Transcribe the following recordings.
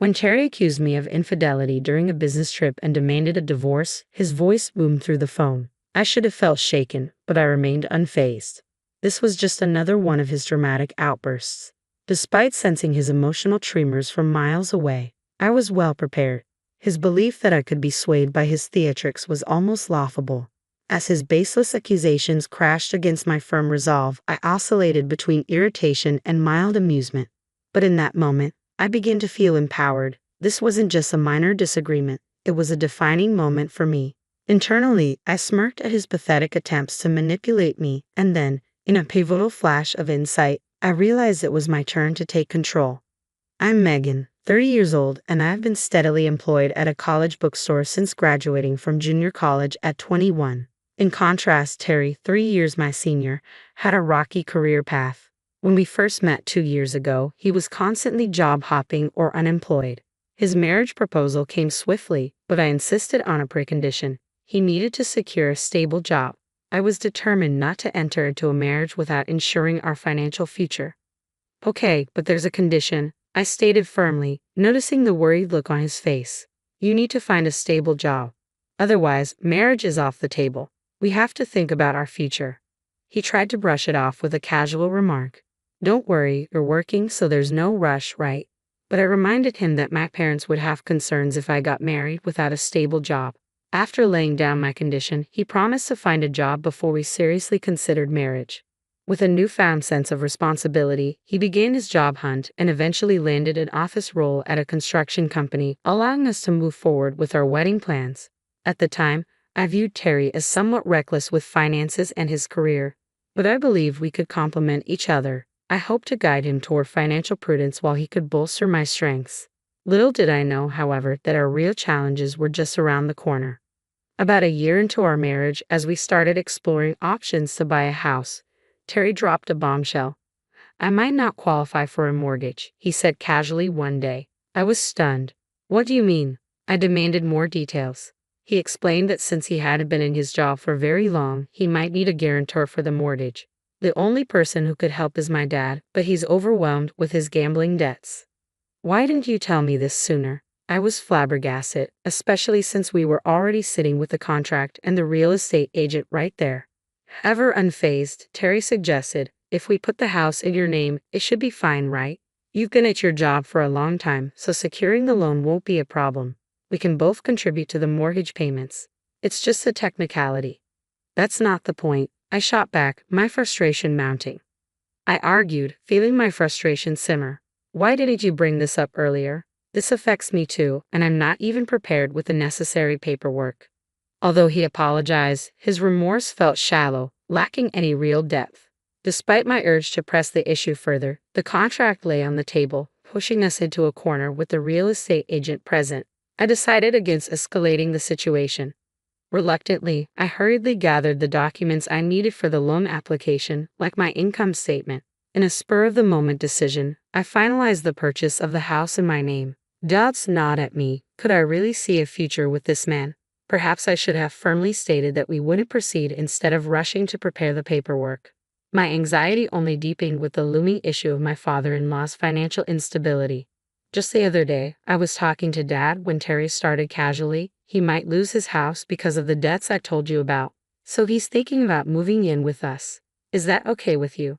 When Terry accused me of infidelity during a business trip and demanded a divorce, his voice boomed through the phone. I should have felt shaken, but I remained unfazed. This was just another one of his dramatic outbursts. Despite sensing his emotional tremors from miles away, I was well prepared. His belief that I could be swayed by his theatrics was almost laughable. As his baseless accusations crashed against my firm resolve, I oscillated between irritation and mild amusement. But in that moment, I began to feel empowered. This wasn't just a minor disagreement, it was a defining moment for me. Internally, I smirked at his pathetic attempts to manipulate me, and then, in a pivotal flash of insight, I realized it was my turn to take control. I'm Megan, 30 years old, and I've been steadily employed at a college bookstore since graduating from junior college at 21. In contrast, Terry, 3 years my senior, had a rocky career path. When we first met 2 years ago, he was constantly job hopping or unemployed. His marriage proposal came swiftly, but I insisted on a precondition. He needed to secure a stable job. I was determined not to enter into a marriage without ensuring our financial future. Okay, but there's a condition, I stated firmly, noticing the worried look on his face. You need to find a stable job. Otherwise, marriage is off the table. We have to think about our future. He tried to brush it off with a casual remark. Don't worry, you're working, so there's no rush, right? But I reminded him that my parents would have concerns if I got married without a stable job. After laying down my condition, he promised to find a job before we seriously considered marriage. With a newfound sense of responsibility, he began his job hunt and eventually landed an office role at a construction company, allowing us to move forward with our wedding plans. At the time, I viewed Terry as somewhat reckless with finances and his career, but I believe we could complement each other. I hoped to guide him toward financial prudence while he could bolster my strengths. Little did I know, however, that our real challenges were just around the corner. About a year into our marriage, as we started exploring options to buy a house, Terry dropped a bombshell. I might not qualify for a mortgage, he said casually one day. I was stunned. What do you mean? I demanded more details. He explained that since he hadn't been in his job for very long, he might need a guarantor for the mortgage. The only person who could help is my dad, but he's overwhelmed with his gambling debts. Why didn't you tell me this sooner? I was flabbergasted, especially since we were already sitting with the contract and the real estate agent right there. Ever unfazed, Terry suggested, if we put the house in your name, it should be fine, right? You've been at your job for a long time, so securing the loan won't be a problem. We can both contribute to the mortgage payments. It's just a technicality. That's not the point. I shot back, my frustration mounting. I argued, feeling my frustration simmer. Why didn't you bring this up earlier? This affects me too, and I'm not even prepared with the necessary paperwork. Although he apologized, his remorse felt shallow, lacking any real depth. Despite my urge to press the issue further, the contract lay on the table, pushing us into a corner with the real estate agent present. I decided against escalating the situation. Reluctantly, I hurriedly gathered the documents I needed for the loan application, like my income statement. In a spur-of-the-moment decision, I finalized the purchase of the house in my name. Doubts gnawed at me. Could I really see a future with this man? Perhaps I should have firmly stated that we wouldn't proceed instead of rushing to prepare the paperwork. My anxiety only deepened with the looming issue of my father-in-law's financial instability. Just the other day, I was talking to Dad when Terry started casually. He might lose his house because of the debts I told you about. So he's thinking about moving in with us. Is that okay with you?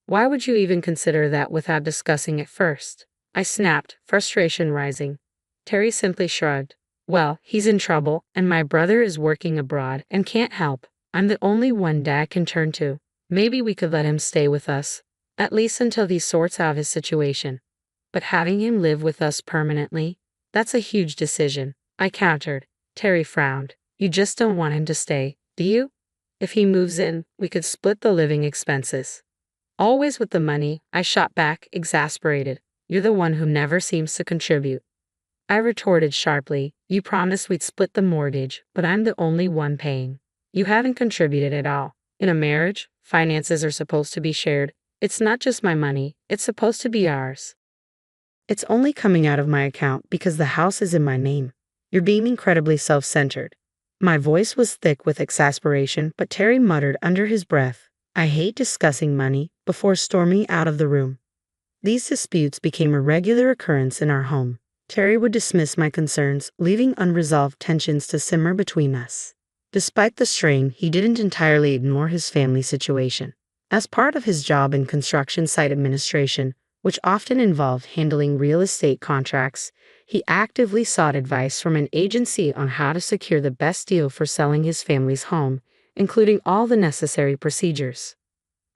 Why would you even consider that without discussing it first? I snapped, frustration rising. Terry simply shrugged. Well, he's in trouble, and my brother is working abroad and can't help. I'm the only one Dad can turn to. Maybe we could let him stay with us, at least until he sorts out his situation. But having him live with us permanently, that's a huge decision, I countered. Terry frowned. You just don't want him to stay, do you? If he moves in, we could split the living expenses. Always with the money, I shot back, exasperated. You're the one who never seems to contribute. I retorted sharply. You promised we'd split the mortgage, but I'm the only one paying. You haven't contributed at all. In a marriage, finances are supposed to be shared. It's not just my money, it's supposed to be ours. It's only coming out of my account because the house is in my name. You're being incredibly self-centered. My voice was thick with exasperation, but Terry muttered under his breath, I hate discussing money, before storming out of the room. These disputes became a regular occurrence in our home. Terry would dismiss my concerns, leaving unresolved tensions to simmer between us. Despite the strain, he didn't entirely ignore his family situation. As part of his job in construction site administration, which often involved handling real estate contracts, he actively sought advice from an agency on how to secure the best deal for selling his family's home, including all the necessary procedures.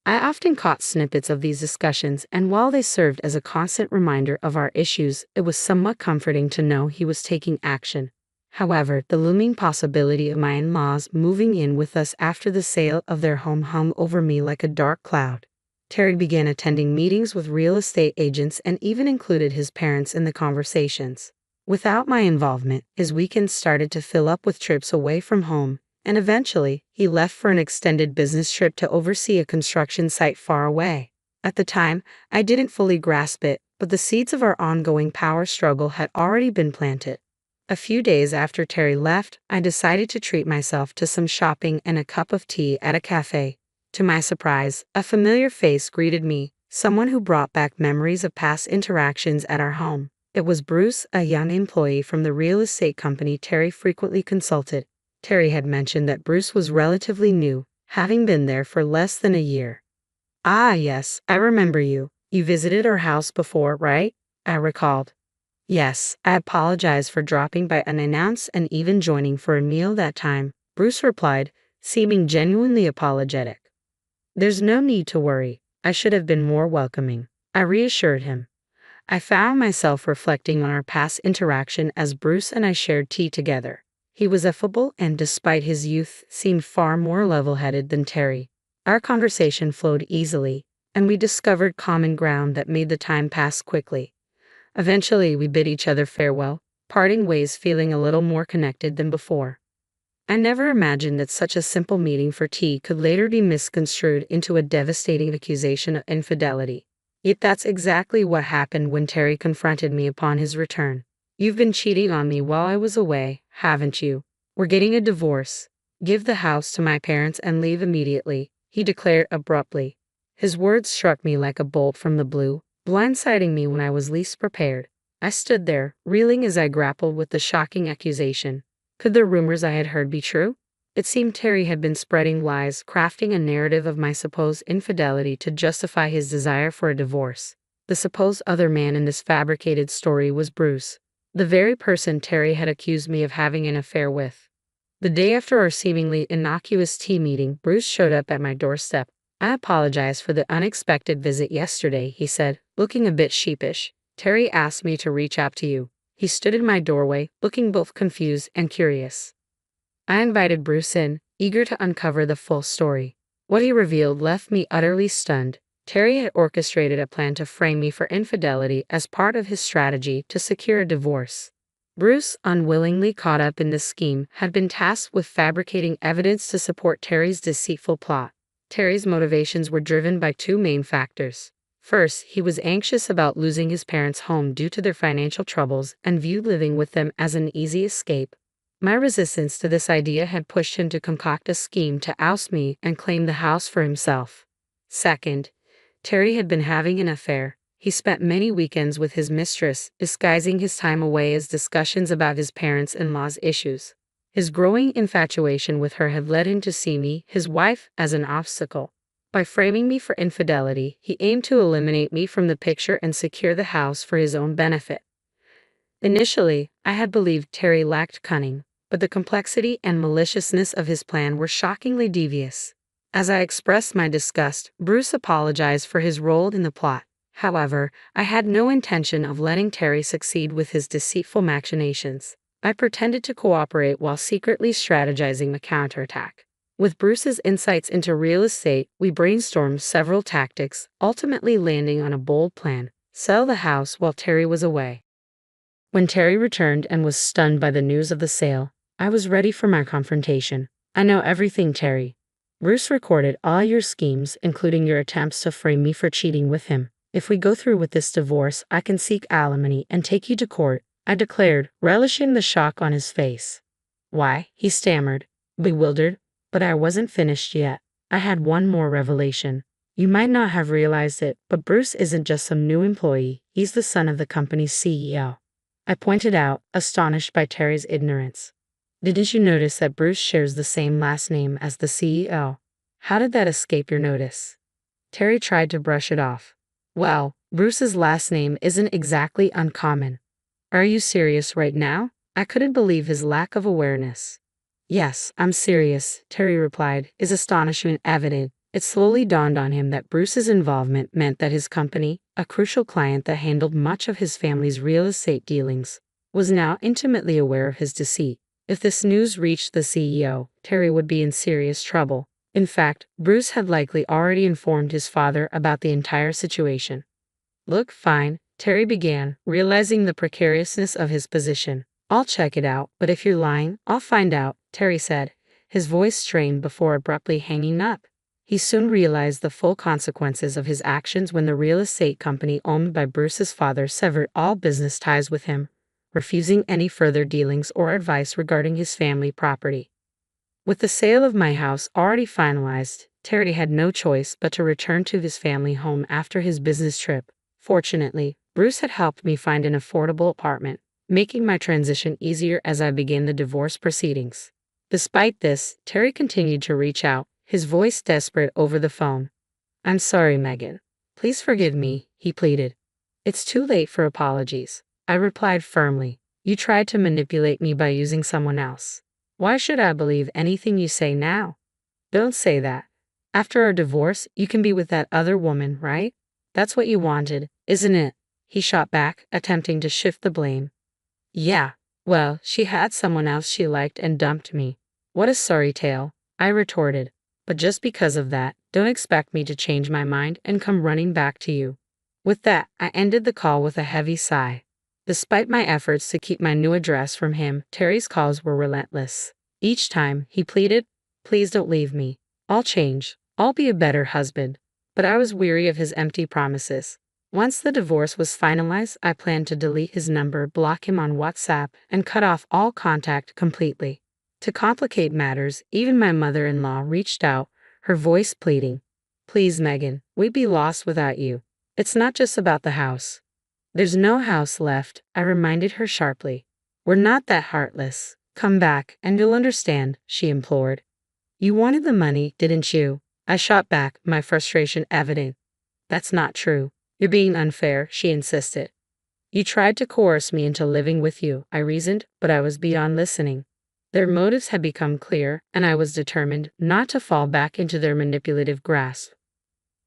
I often caught snippets of these discussions, and while they served as a constant reminder of our issues, it was somewhat comforting to know he was taking action. However, the looming possibility of my in-laws moving in with us after the sale of their home hung over me like a dark cloud. Terry began attending meetings with real estate agents and even included his parents in the conversations. Without my involvement, his weekends started to fill up with trips away from home, and eventually, he left for an extended business trip to oversee a construction site far away. At the time, I didn't fully grasp it, but the seeds of our ongoing power struggle had already been planted. A few days after Terry left, I decided to treat myself to some shopping and a cup of tea at a cafe. To my surprise, a familiar face greeted me, someone who brought back memories of past interactions at our home. It was Bruce, a young employee from the real estate company Terry frequently consulted. Terry had mentioned that Bruce was relatively new, having been there for less than a year. "Ah, yes, I remember you. You visited our house before, right?" I recalled. "Yes, I apologize for dropping by unannounced and even joining for a meal that time," Bruce replied, seeming genuinely apologetic. "There's no need to worry. I should have been more welcoming," I reassured him. I found myself reflecting on our past interaction as Bruce and I shared tea together. He was affable and, despite his youth, seemed far more level-headed than Terry. Our conversation flowed easily, and we discovered common ground that made the time pass quickly. Eventually, we bid each other farewell, parting ways feeling a little more connected than before. I never imagined that such a simple meeting for tea could later be misconstrued into a devastating accusation of infidelity. Yet that's exactly what happened when Terry confronted me upon his return. "You've been cheating on me while I was away, haven't you? We're getting a divorce. Give the house to my parents and leave immediately," he declared abruptly. His words struck me like a bolt from the blue, blindsiding me when I was least prepared. I stood there, reeling as I grappled with the shocking accusation. Could the rumors I had heard be true? It seemed Terry had been spreading lies, crafting a narrative of my supposed infidelity to justify his desire for a divorce. The supposed other man in this fabricated story was Bruce, the very person Terry had accused me of having an affair with. The day after our seemingly innocuous tea meeting, Bruce showed up at my doorstep. "I apologize for the unexpected visit yesterday," he said, looking a bit sheepish. "Terry asked me to reach out to you." He stood in my doorway, looking both confused and curious. I invited Bruce in, eager to uncover the full story. What he revealed left me utterly stunned. Terry had orchestrated a plan to frame me for infidelity as part of his strategy to secure a divorce. Bruce, unwillingly caught up in this scheme, had been tasked with fabricating evidence to support Terry's deceitful plot. Terry's motivations were driven by two main factors. First, he was anxious about losing his parents' home due to their financial troubles and viewed living with them as an easy escape. My resistance to this idea had pushed him to concoct a scheme to oust me and claim the house for himself. Second, Terry had been having an affair. He spent many weekends with his mistress, disguising his time away as discussions about his parents-in-law's issues. His growing infatuation with her had led him to see me, his wife, as an obstacle. By framing me for infidelity, he aimed to eliminate me from the picture and secure the house for his own benefit. Initially, I had believed Terry lacked cunning, but the complexity and maliciousness of his plan were shockingly devious. As I expressed my disgust, Bruce apologized for his role in the plot. However, I had no intention of letting Terry succeed with his deceitful machinations. I pretended to cooperate while secretly strategizing a counterattack. With Bruce's insights into real estate, we brainstormed several tactics, ultimately landing on a bold plan: sell the house while Terry was away. When Terry returned and was stunned by the news of the sale, I was ready for my confrontation. "I know everything, Terry. Bruce recorded all your schemes, including your attempts to frame me for cheating with him. If we go through with this divorce, I can seek alimony and take you to court," I declared, relishing the shock on his face. "Why?" he stammered, bewildered, but I wasn't finished yet. I had one more revelation. "You might not have realized it, but Bruce isn't just some new employee. He's the son of the company's CEO. I pointed out, astonished by Terry's ignorance. Didn't you notice that Bruce shares the same last name as the CEO? How did that escape your notice? Terry tried to brush it off. Well, Bruce's last name isn't exactly uncommon. Are you serious right now? I couldn't believe his lack of awareness. Yes, I'm serious, Terry replied, his astonishment evident. It slowly dawned on him that Bruce's involvement meant that his company, a crucial client that handled much of his family's real estate dealings, was now intimately aware of his deceit. If this news reached the CEO, Terry would be in serious trouble. In fact, Bruce had likely already informed his father about the entire situation. Look, fine, Terry began, realizing the precariousness of his position. I'll check it out, but if you're lying, I'll find out, Terry said, his voice strained before abruptly hanging up. He soon realized the full consequences of his actions when the real estate company owned by Bruce's father severed all business ties with him, refusing any further dealings or advice regarding his family property. With the sale of my house already finalized, Terry had no choice but to return to his family home after his business trip. Fortunately, Bruce had helped me find an affordable apartment, making my transition easier as I began the divorce proceedings. Despite this, Terry continued to reach out, his voice desperate over the phone. I'm sorry, Megan. Please forgive me, he pleaded. It's too late for apologies, I replied firmly. You tried to manipulate me by using someone else. Why should I believe anything you say now? Don't say that. After our divorce, you can be with that other woman, right? That's what you wanted, isn't it? He shot back, attempting to shift the blame. Yeah, well, she had someone else she liked and dumped me. What a sorry tale, I retorted. But just because of that, don't expect me to change my mind and come running back to you. With that, I ended the call with a heavy sigh. Despite my efforts to keep my new address from him, Terry's calls were relentless. Each time, he pleaded, please don't leave me. I'll change. I'll be a better husband. But I was weary of his empty promises. Once the divorce was finalized, I planned to delete his number, block him on WhatsApp, and cut off all contact completely. To complicate matters, even my mother-in-law reached out, her voice pleading. Please, Megan, we'd be lost without you. It's not just about the house. There's no house left, I reminded her sharply. We're not that heartless. Come back, and you'll understand, she implored. You wanted the money, didn't you? I shot back, my frustration evident. That's not true. You're being unfair, she insisted. You tried to coerce me into living with you, I reasoned, but I was beyond listening. Their motives had become clear, and I was determined not to fall back into their manipulative grasp.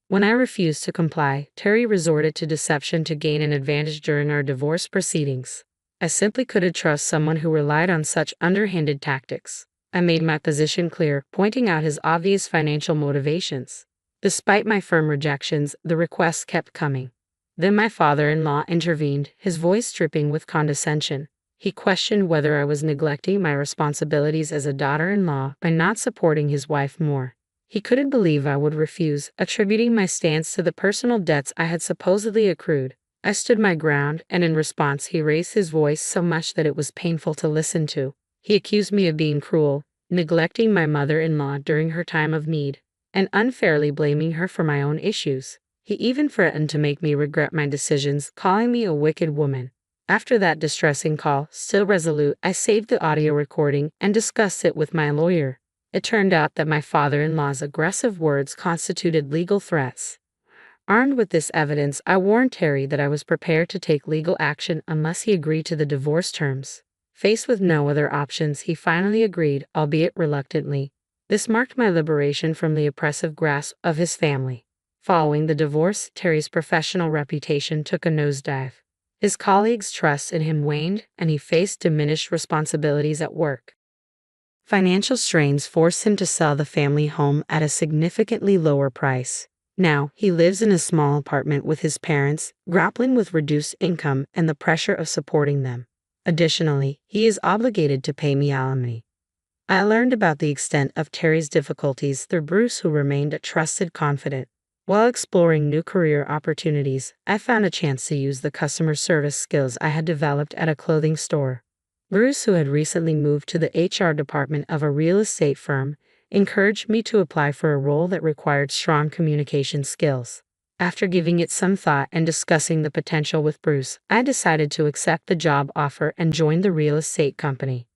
When I refused to comply, Terry resorted to deception to gain an advantage during our divorce proceedings. I simply couldn't trust someone who relied on such underhanded tactics. I made my position clear, pointing out his obvious financial motivations. Despite my firm rejections, the requests kept coming. Then my father-in-law intervened, his voice dripping with condescension. He questioned whether I was neglecting my responsibilities as a daughter-in-law by not supporting his wife more. He couldn't believe I would refuse, attributing my stance to the personal debts I had supposedly accrued. I stood my ground, and in response he raised his voice so much that it was painful to listen to. He accused me of being cruel, neglecting my mother-in-law during her time of need, and unfairly blaming her for my own issues. He even threatened to make me regret my decisions, calling me a wicked woman. After that distressing call, still resolute, I saved the audio recording and discussed it with my lawyer. It turned out that my father-in-law's aggressive words constituted legal threats. Armed with this evidence, I warned Terry that I was prepared to take legal action unless he agreed to the divorce terms. Faced with no other options, he finally agreed, albeit reluctantly. This marked my liberation from the oppressive grasp of his family. Following the divorce, Terry's professional reputation took a nosedive. His colleagues' trust in him waned, and he faced diminished responsibilities at work. Financial strains forced him to sell the family home at a significantly lower price. Now, he lives in a small apartment with his parents, grappling with reduced income and the pressure of supporting them. Additionally, he is obligated to pay me alimony. I learned about the extent of Terry's difficulties through Bruce, who remained a trusted confidant. While exploring new career opportunities, I found a chance to use the customer service skills I had developed at a clothing store. Bruce, who had recently moved to the HR department of a real estate firm, encouraged me to apply for a role that required strong communication skills. After giving it some thought and discussing the potential with Bruce, I decided to accept the job offer and join the real estate company.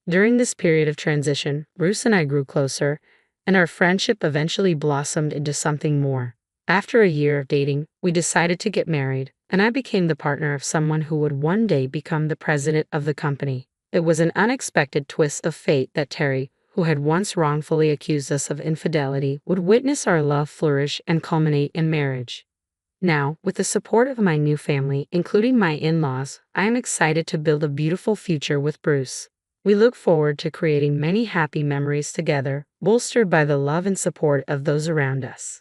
During this period of transition, Bruce and I grew closer, and our friendship eventually blossomed into something more. After a year of dating, we decided to get married, and I became the partner of someone who would one day become the president of the company. It was an unexpected twist of fate that Terry, who had once wrongfully accused us of infidelity, would witness our love flourish and culminate in marriage. Now, with the support of my new family, including my in-laws, I am excited to build a beautiful future with Bruce. We look forward to creating many happy memories together, bolstered by the love and support of those around us.